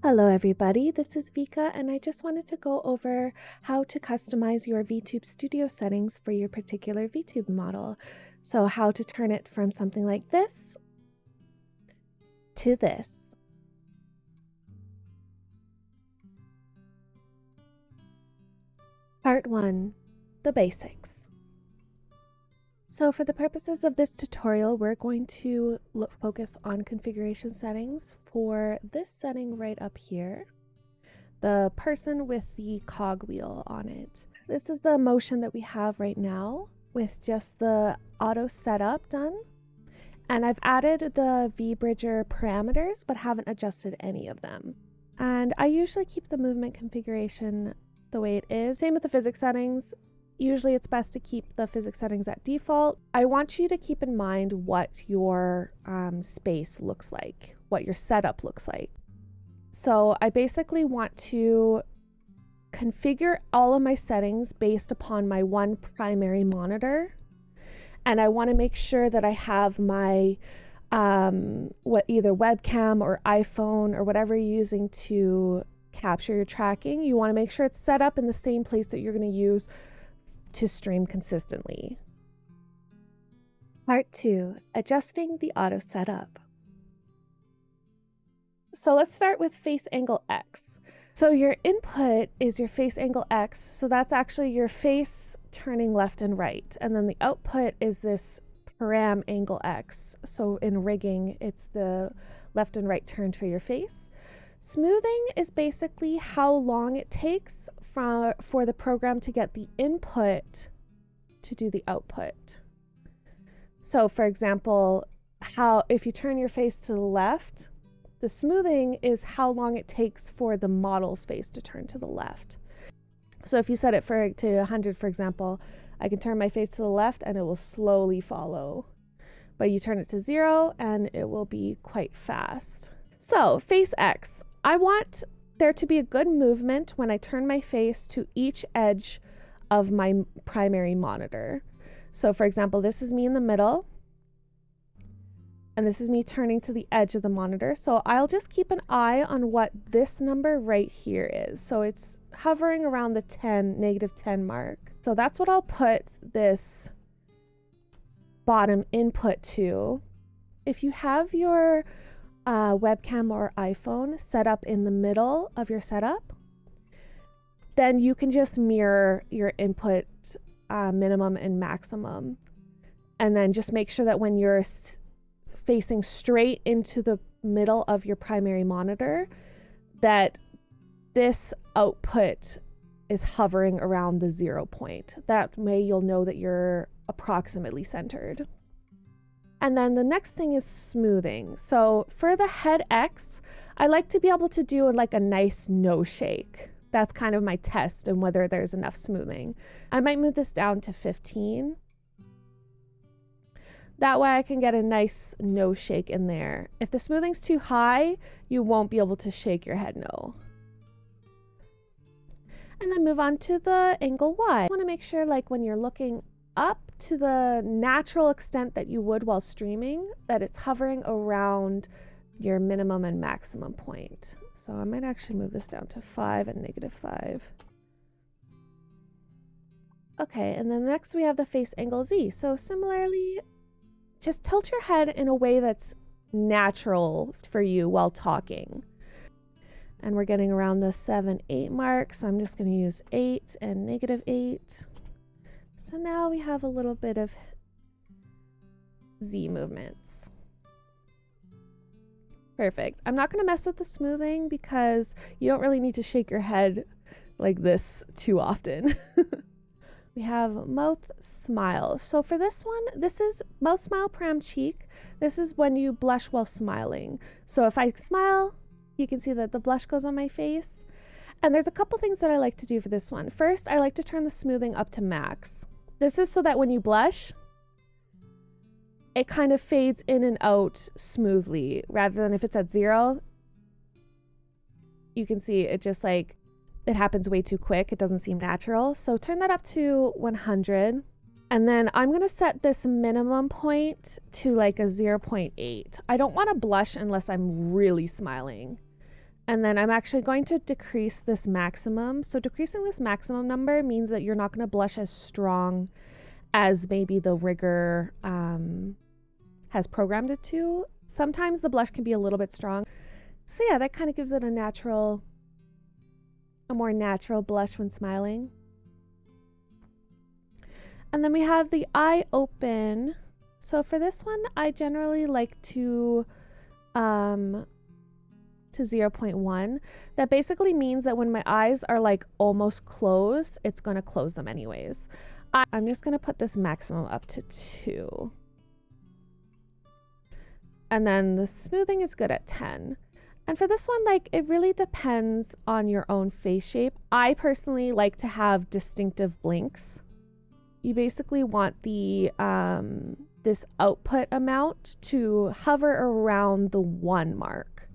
Hello everybody, this is Vika and I just wanted to go over how to customize your Vtube Studio settings for your particular Vtube model. So how to turn it from something like this to this. Part 1, the basics. So for the purposes of this tutorial, we're going to focus on configuration settings for this setting right up here, the person with the cogwheel on it. This is the motion that we have right now with just the auto setup done. And I've added the Vbridger parameters, but haven't adjusted any of them. And I usually keep the movement configuration the way it is. Same with the physics settings. Usually it's best to keep the physics settings at default. I want you to keep in mind what your space looks like, what your setup looks like. So I basically want to configure all of my settings based upon my one primary monitor. And I want to make sure that I have my either webcam or iPhone or whatever you're using to capture your tracking. You want to make sure it's set up in the same place that you're going to use to stream consistently. Part 2, adjusting the auto setup. So let's start with face angle X. So your input is your face angle X. So that's actually your face turning left and right. And then the output is this param angle X. So in rigging, it's the left and right turn for your face. Smoothing is basically how long it takes for the program to get the input to do the output. So for example, if you turn your face to the left, the smoothing is how long it takes for the model's face to turn to the left. So if you set it to 100, for example, I can turn my face to the left and it will slowly follow. But you turn it to 0 and it will be quite fast. So face X, I want there to be a good movement when I turn my face to each edge of my primary monitor. So for example, this is me in the middle, and this is me turning to the edge of the monitor. So I'll just keep an eye on what this number right here is. So it's hovering around the -10 mark. So that's what I'll put this bottom input to. If you have your webcam or iPhone set up in the middle of your setup, then you can just mirror your input minimum and maximum. And then just make sure that when you're facing straight into the middle of your primary monitor, that this output is hovering around the 0 point. That way you'll know that you're approximately centered. And then the next thing is smoothing. So for the head X, I like to be able to do like a nice no shake. That's kind of my test and whether there's enough smoothing. I might move this down to 15. That way I can get a nice no shake in there. If the smoothing's too high, you won't be able to shake your head no. And then move on to the angle Y. I want to make sure like when you're looking up to the natural extent that you would while streaming, that it's hovering around your minimum and maximum point. So I might actually move this down to 5 and -5. Okay, and then next we have the face angle Z. So similarly, just tilt your head in a way that's natural for you while talking. And we're getting around the 7, 8 mark. So I'm just going to use 8 and -8. So now we have a little bit of Z movements. Perfect. I'm not going to mess with the smoothing because you don't really need to shake your head like this too often. We have mouth smile. So for this one, this is mouth smile param cheek. This is when you blush while smiling. So if I smile, you can see that the blush goes on my face. And there's a couple things that I like to do for this one. First, I like to turn the smoothing up to max. This is so that when you blush, it kind of fades in and out smoothly, rather than if it's at 0, you can see it just like, it happens way too quick. It doesn't seem natural. So turn that up to 100. And then I'm going to set this minimum point to like a 0.8. I don't want to blush unless I'm really smiling. And then I'm actually going to decrease this maximum. So decreasing this maximum number means that you're not going to blush as strong as maybe the rigger has programmed it to. Sometimes the blush can be a little bit strong. So yeah, that kind of gives it a more natural blush when smiling. And then we have the eye open. So for this one, I generally like to 0.1. That basically means that when my eyes are like almost closed, it's going to close them anyways. I'm just going to put this maximum up to 2. And then the smoothing is good at 10. And for this one, like, it really depends on your own face shape. I personally like to have distinctive blinks. You basically want the this output amount to hover around the 1 mark.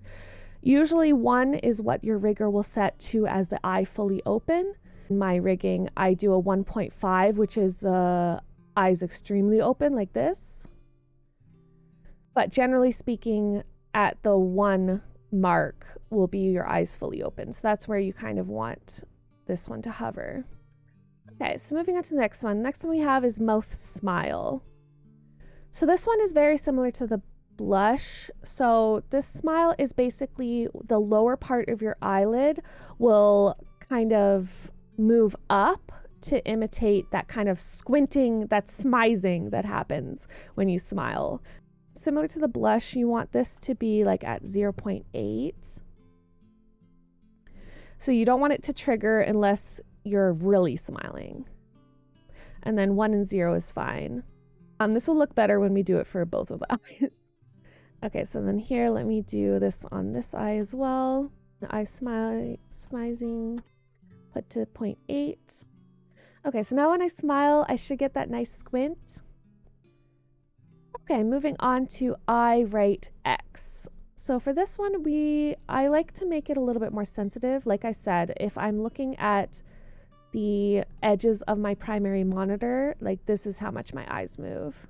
Usually 1 is what your rigger will set to as the eye fully open. In my rigging, I do a 1.5, which is the eyes extremely open like this. But generally speaking, at the 1 mark will be your eyes fully open. So that's where you kind of want this one to hover. Okay, so moving on to the next one. The next one we have is mouth smile. So this one is very similar to the blush. So this smile is basically the lower part of your eyelid will kind of move up to imitate that kind of squinting, that smizing that happens when you smile. Similar to the blush, you want this to be like at 0.8. So you don't want it to trigger unless you're really smiling. And then 1 and 0 is fine. This will look better when we do it for both of the eyes. Okay, so then here, let me do this on this eye as well. Eye smizing, put to 0.8. Okay, so now when I smile, I should get that nice squint. Okay, moving on to eye right X. So for this one, I like to make it a little bit more sensitive. Like I said, if I'm looking at the edges of my primary monitor, like this is how much my eyes move.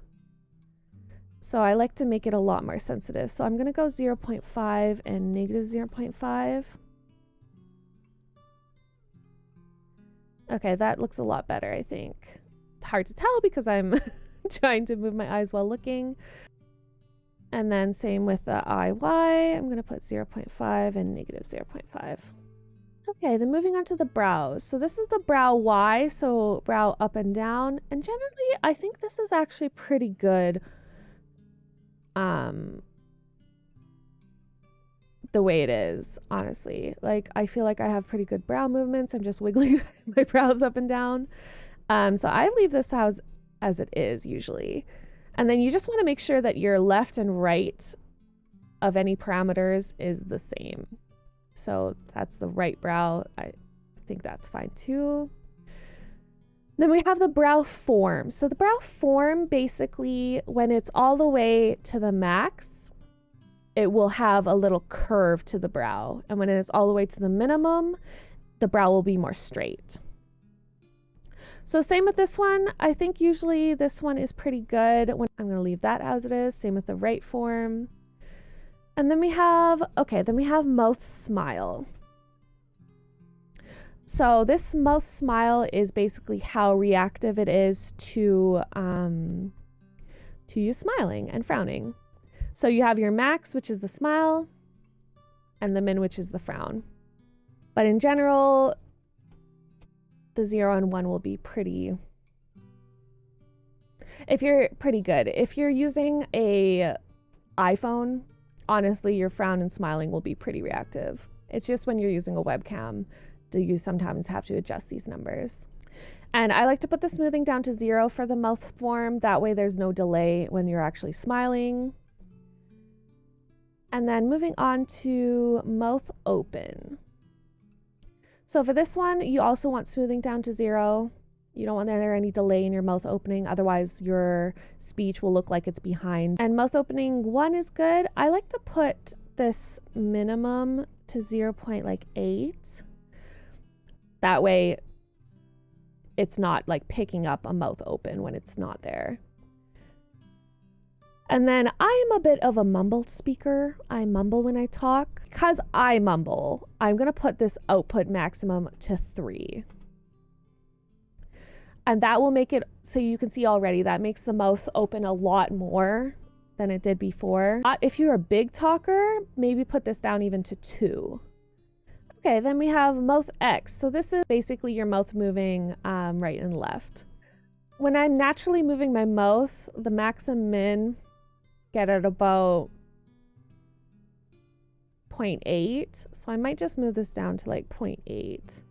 So I like to make it a lot more sensitive. So I'm going to go 0.5 and negative 0.5. Okay, that looks a lot better, I think. It's hard to tell because I'm trying to move my eyes while looking. And then same with the IY. I'm going to put 0.5 and negative 0.5. Okay, then moving on to the brows. So this is the brow Y, so brow up and down. And generally, I think this is actually pretty good. The way it is, honestly. Like, I feel like I have pretty good brow movements. I'm just wiggling my brows up and down. So I leave this as it is usually. And then you just want to make sure that your left and right of any parameters is the same. So that's the right brow. I think that's fine too. Then we have the brow form. So the brow form, basically, when it's all the way to the max, it will have a little curve to the brow. And when it's all the way to the minimum, the brow will be more straight. So same with this one. I think usually this one is pretty good. I'm going to leave that as it is. Same with the right form. And then we have, mouth smile. So this mouth smile is basically how reactive it is to you smiling and frowning. So you have your max, which is the smile, and the min, which is the frown. But in general, the 0 and 1 will be pretty, if you're pretty good. If you're using a iPhone, honestly, your frown and smiling will be pretty reactive. It's just when you're using a webcam, do you sometimes have to adjust these numbers. And I like to put the smoothing down to 0 for the mouth form. That way there's no delay when you're actually smiling. And then moving on to mouth open. So for this one, you also want smoothing down to 0. You don't want there any delay in your mouth opening. Otherwise, your speech will look like it's behind. And mouth opening 1 is good. I like to put this minimum to 0.8. That way, it's not like picking up a mouth open when it's not there. And then I'm a bit of a mumbled speaker. I mumble when I talk. Because I mumble, I'm going to put this output maximum to 3. And that will make it so you can see already that makes the mouth open a lot more than it did before. If you're a big talker, maybe put this down even to 2. Okay, then we have mouth X. So this is basically your mouth moving right and left. When I'm naturally moving my mouth, the max and min get at about 0.8. So I might just move this down to like 0.8.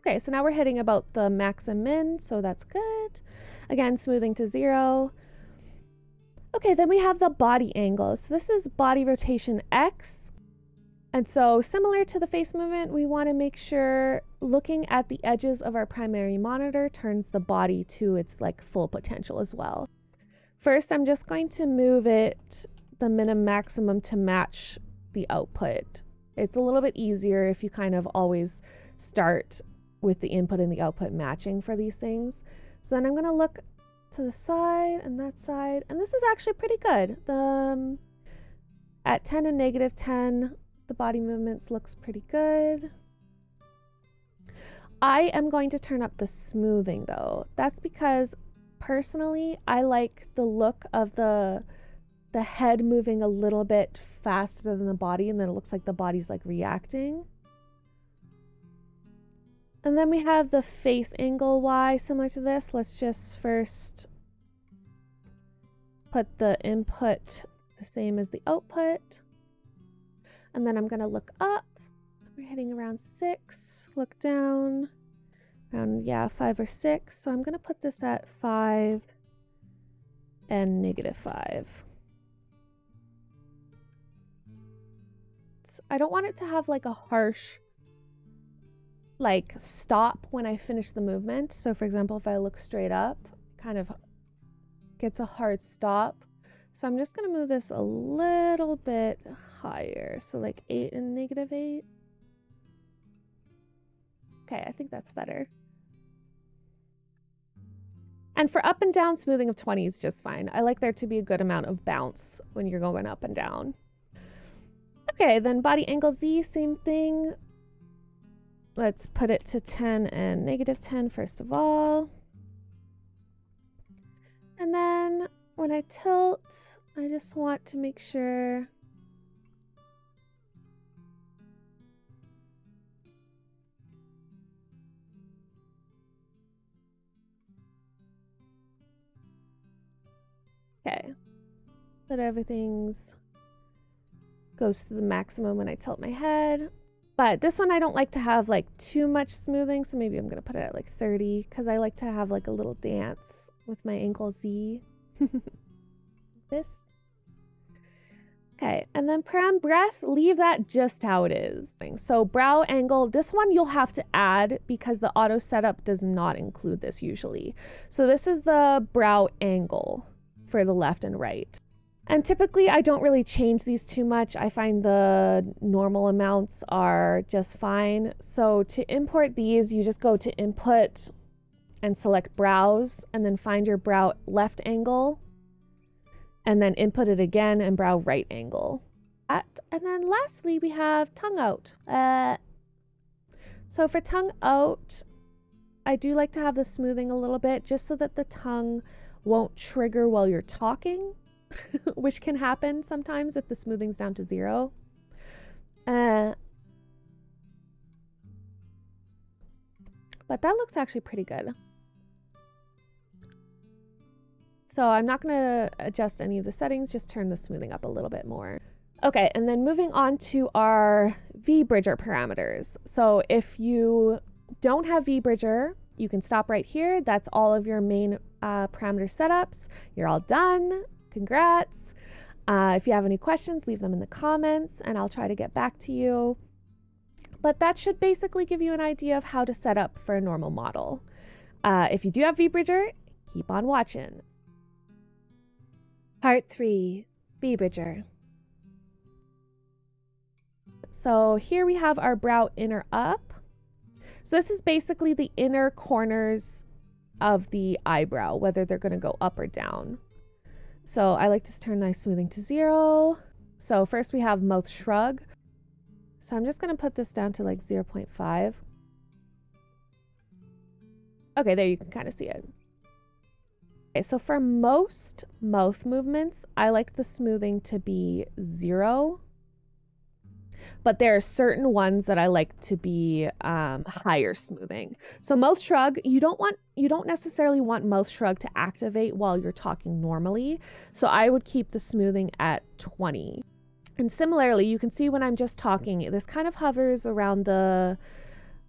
Okay, so now we're hitting about the max and min, so that's good. Again, smoothing to 0. Okay, then we have the body angle. So this is body rotation X. And so similar to the face movement, we want to make sure looking at the edges of our primary monitor turns the body to its like full potential as well. First, I'm just going to move it the minimum maximum to match the output. It's a little bit easier if you kind of always start with the input and the output matching for these things. So then I'm going to look to the side and that side, and this is actually pretty good. At 10 and -10, the body movements looks pretty good. I am going to turn up the smoothing though. That's because personally I like the look of the head moving a little bit faster than the body, and then it looks like the body's like reacting. And then we have the face angle Y similar to this. Let's just first put the input the same as the output. And then I'm going to look up. We're hitting around 6. Look down. Around, yeah, 5 or 6. So I'm going to put this at 5 and -5. I don't want it to have like a harsh like stop when I finish the movement. So for example, if I look straight up, it kind of gets a hard stop. So I'm just going to move this a little bit higher. So like 8 and -8. Okay, I think that's better. And for up and down, smoothing of 20 is just fine. I like there to be a good amount of bounce when you're going up and down. Okay, then body angle Z, same thing. Let's put it to 10 and -10 first of all. And then when I tilt, I just want to make sure okay, that everything's goes to the maximum when I tilt my head. But this one I don't like to have like too much smoothing, so maybe I'm gonna put it at like 30 because I like to have like a little dance with my ankle Z. This. Okay, and then param breath, leave that just how it is. So brow angle, this one you'll have to add because the auto setup does not include this usually. So this is the brow angle for the left and right. And typically I don't really change these too much. I find the normal amounts are just fine. So to import these, you just go to input and select brows and then find your brow left angle and then input it again and brow right angle. And then lastly, we have tongue out. So for tongue out, I do like to have the smoothing a little bit just so that the tongue won't trigger while you're talking. Which can happen sometimes if the smoothing's down to 0. But that looks actually pretty good. So I'm not going to adjust any of the settings, just turn the smoothing up a little bit more. Okay, and then moving on to our Vbridger parameters. So if you don't have Vbridger, you can stop right here. That's all of your main parameter setups. You're all done. Congrats. If you have any questions, leave them in the comments and I'll try to get back to you. But that should basically give you an idea of how to set up for a normal model. If you do have Vbridger, keep on watching. Part 3, Vbridger. So here we have our brow inner up. So this is basically the inner corners of the eyebrow, whether they're going to go up or down. So I like to turn my smoothing to 0. So first we have mouth shrug. So I'm just going to put this down to like 0.5. Okay, there you can kind of see it. Okay, so for most mouth movements, I like the smoothing to be 0. But there are certain ones that I like to be higher smoothing. So mouth shrug, you don't necessarily want mouth shrug to activate while you're talking normally. So I would keep the smoothing at 20. And similarly, you can see when I'm just talking, this kind of hovers around the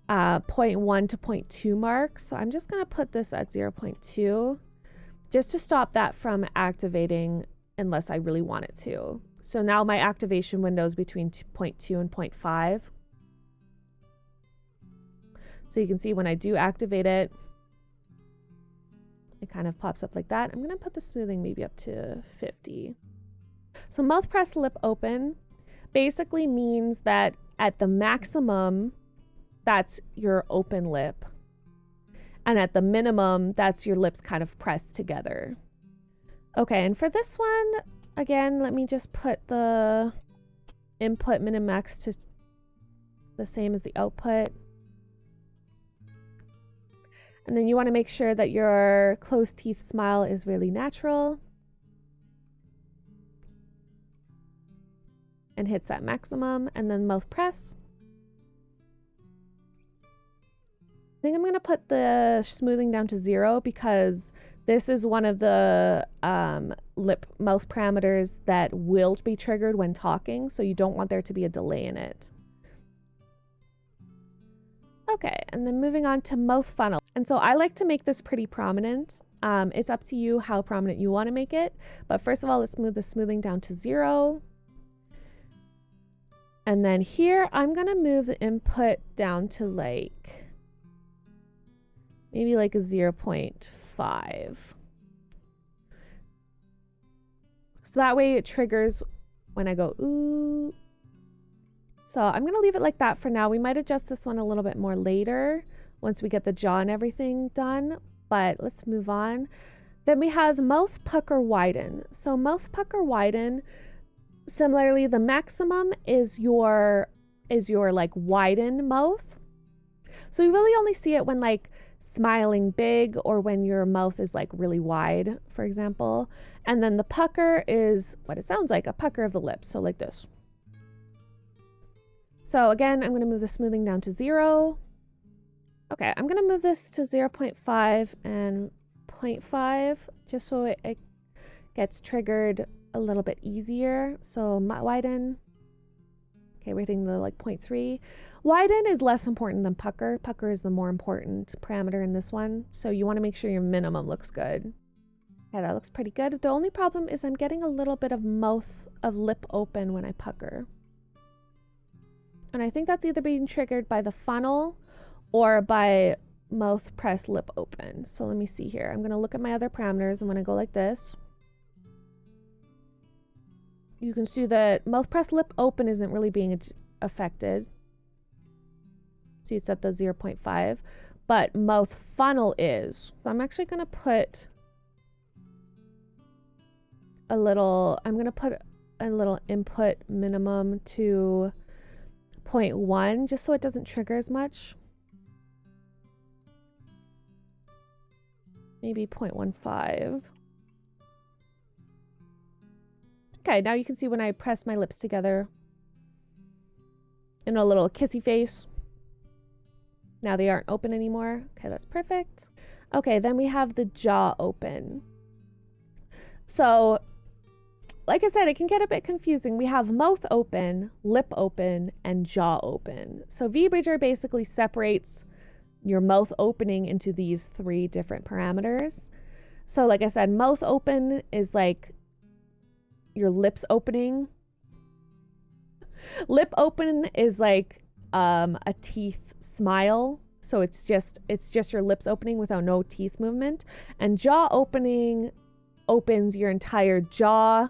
0.1 to 0.2 mark. So I'm just going to put this at 0.2 just to stop that from activating unless I really want it to. So now my activation window is between 0.2 and 0.5. So you can see when I do activate it, it kind of pops up like that. I'm going to put the smoothing maybe up to 50. So mouth press lip open basically means that at the maximum, that's your open lip. And at the minimum, that's your lips kind of pressed together. Okay, and for this one, again, let me just put the input min and max to the same as the output. And then you want to make sure that your closed teeth smile is really natural. And hits that maximum, and then mouth press. I think I'm going to put the smoothing down to 0 because this is one of the mouth parameters that will be triggered when talking, so you don't want there to be a delay in it. Okay, and then moving on to mouth funnel. And so I like to make this pretty prominent. It's up to you how prominent you want to make it. But first of all, let's move the smoothing down to 0. And then here, I'm going to move the input down to like, maybe like a 0.5. So that way it triggers when I go, ooh. So I'm going to leave it like that for now. We might adjust this one a little bit more later once we get the jaw and everything done. But let's move on. Then we have mouth pucker widen. So mouth pucker widen, similarly, the maximum is your like widen mouth. So we really only see it when like smiling big or when your mouth is like really wide, for example. And then the pucker is what it sounds like, a pucker of the lips. So like this. So again, I'm going to move the smoothing down to 0. Okay, I'm going to move this to 0.5 and 0.5 just so it gets triggered a little bit easier. So widen. Okay, we're hitting the like 0.3. Widen is less important than pucker. Pucker is the more important parameter in this one. So you want to make sure your minimum looks good. Okay, that looks pretty good. The only problem is I'm getting a little bit of lip open when I pucker. And I think that's either being triggered by the funnel or by mouth press lip open. So let me see here. I'm going to look at my other parameters, and when I go like this, you can see that mouth press lip open isn't really being affected. See, it's at the 0.5, but mouth funnel is. So I'm actually going to put I'm going to put a little input minimum to 0.1 just so it doesn't trigger as much. Maybe 0.15. Okay, now you can see when I press my lips together in a little kissy face. Now they aren't open anymore. Okay, that's perfect. Okay, then we have the jaw open. So, like I said, it can get a bit confusing. We have mouth open, lip open, and jaw open. So Vbridger basically separates your mouth opening into these 3 different parameters. So like I said, mouth open is like your lips opening. Lip open is like a teeth smile. So it's just your lips opening without no teeth movement. And jaw opening opens your entire jaw,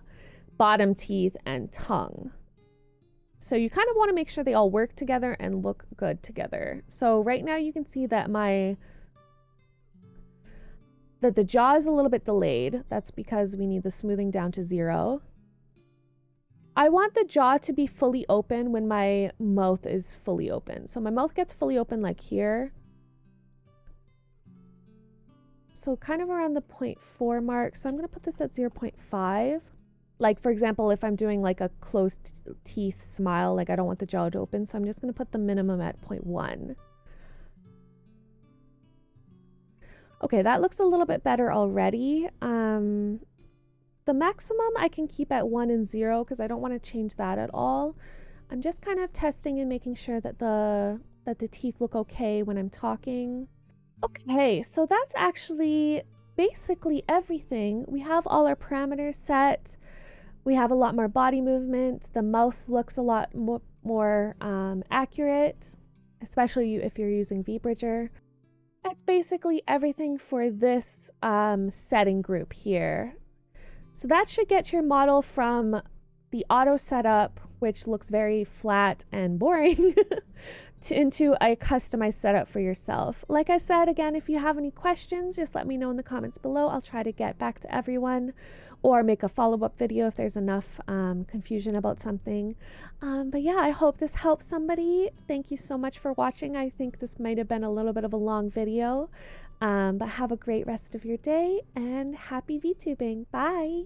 bottom teeth, and tongue. So you kind of want to make sure they all work together and look good together. So right now you can see that my that the jaw is a little bit delayed. That's because we need the smoothing down to 0. I want the jaw to be fully open when my mouth is fully open. So my mouth gets fully open like here. So kind of around the 0.4 mark. So I'm going to put this at 0.5. Like, for example, if I'm doing like a closed teeth smile, like I don't want the jaw to open. So I'm just going to put the minimum at 0.1. Okay, that looks a little bit better already. The maximum I can keep at 1 and 0 because I don't want to change that at all. I'm just kind of testing and making sure that the teeth look okay when I'm talking. Okay, so that's actually basically everything. We have all our parameters set. We have a lot more body movement. The mouth looks a lot more accurate, especially if you're using Vbridger. That's basically everything for this setting group here. So that should get your model from the auto setup, which looks very flat and boring, into a customized setup for yourself. Like I said, again, if you have any questions, just let me know in the comments below. I'll try to get back to everyone or make a follow-up video if there's enough confusion about something. But yeah, I hope this helps somebody. Thank you so much for watching. I think this might have been a little bit of a long video. But have a great rest of your day and happy VTubing. Bye!